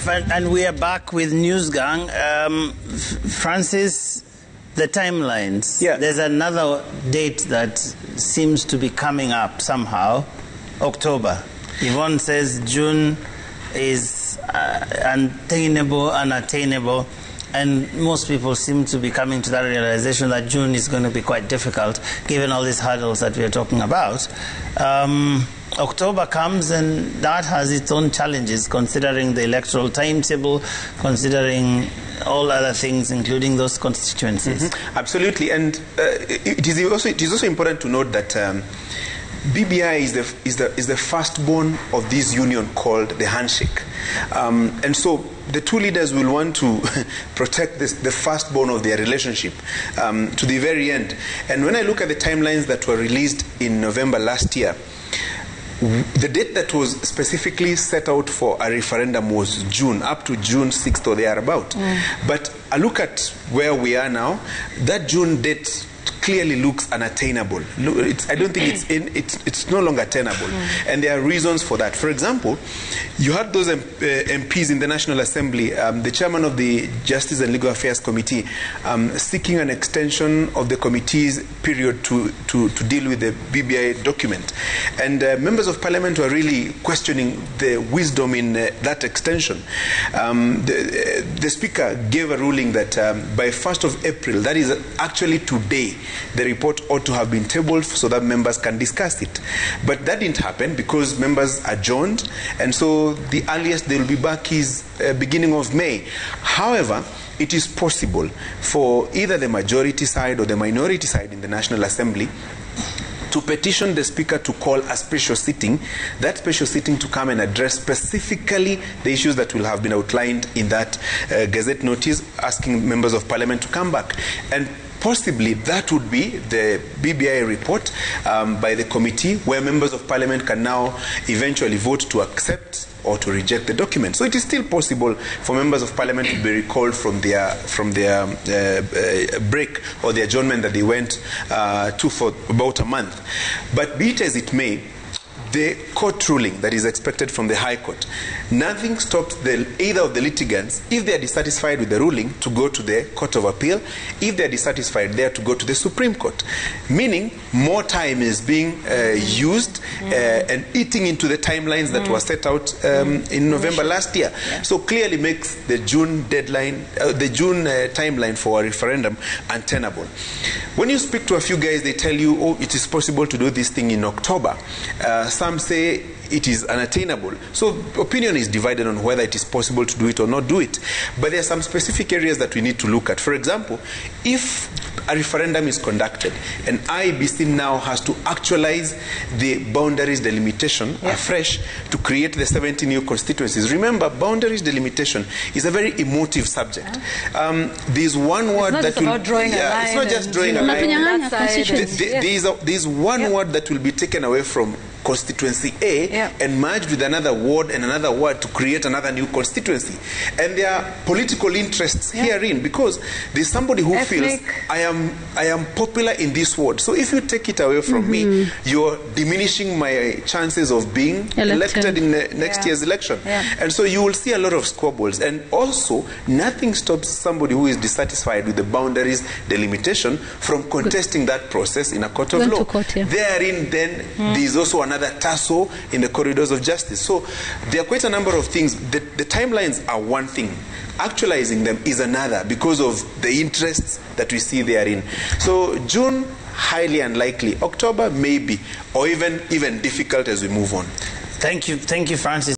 right, and we are back with News Gang. Francis, the timelines. Yeah. There's another date that seems to be coming up somehow, October. Yvonne says June is unattainable, and most people seem to be coming to that realization that June is going to be quite difficult, given all these hurdles that we are talking about. October comes, and that has its own challenges, considering the electoral timetable, considering all other things, including those constituencies. Absolutely, and it is also important to note that BBI is the firstborn of this union called the handshake, and so the two leaders will want to protect the firstborn of their relationship to the very end. And when I look at the timelines that were released in November last year, the date that was specifically set out for a referendum was June, up to June 6th or thereabout. But I look at where we are now, that June date clearly looks unattainable. I don't think it's no longer attainable. And there are reasons for that. For example, you had those MPs in the National Assembly, the chairman of the Justice and Legal Affairs Committee, seeking an extension of the committee's period to deal with the BBI document. And members of parliament were really questioning the wisdom in that extension. The speaker gave a ruling that by 1st of April, that is actually today, the report ought to have been tabled so that members can discuss it. But that didn't happen because members adjourned, and so the earliest they will be back is beginning of May. However, it is possible for either the majority side or the minority side in the National Assembly to petition the speaker to call a special sitting, that special sitting to come and address specifically the issues that will have been outlined in that Gazette notice, asking members of parliament to come back. And possibly that would be the BBI report by the committee, where members of parliament can now eventually vote to accept or to reject the document. So it is still possible for members of parliament to be recalled from their break or the adjournment that they went to for about a month. But be it as it may, the court ruling that is expected from the High Court, nothing stops either of the litigants, if they are dissatisfied with the ruling, to go to the Court of Appeal. If they are dissatisfied there, to go to the Supreme Court. Meaning, more time is being used and eating into the timelines that were set out in November last year. So clearly makes the June deadline, the June timeline for a referendum untenable. When you speak to a few guys, they tell you, oh, it is possible to do this thing in October. Some say it is unattainable. So opinion is divided on whether it is possible to do it or not do it. But there are some specific areas that we need to look at. For example, if a referendum is conducted and IEBC now has to actualize the boundaries delimitation afresh to create the 70 new constituencies. Remember, boundaries delimitation is a very emotive subject. There's one word that will... It's not just drawing a line. There's one word that will be taken away from constituency A and merged with another ward and another word to create another new constituency. And there are political interests herein, because there's somebody who feels, I am popular in this ward. So if you take it away from me, you're diminishing my chances of being elected in the next year's election. And so you will see a lot of squabbles. And also, nothing stops somebody who is dissatisfied with the boundaries delimitation from contesting that process in a court of law. Therein, then, there's also another tussle in the corridors of justice. So there are quite a number of things. The timelines are one thing. Actualizing them is another, because of the interests that we see therein. So June, highly unlikely. October, maybe. Or even difficult as we move on. Thank you, Francis.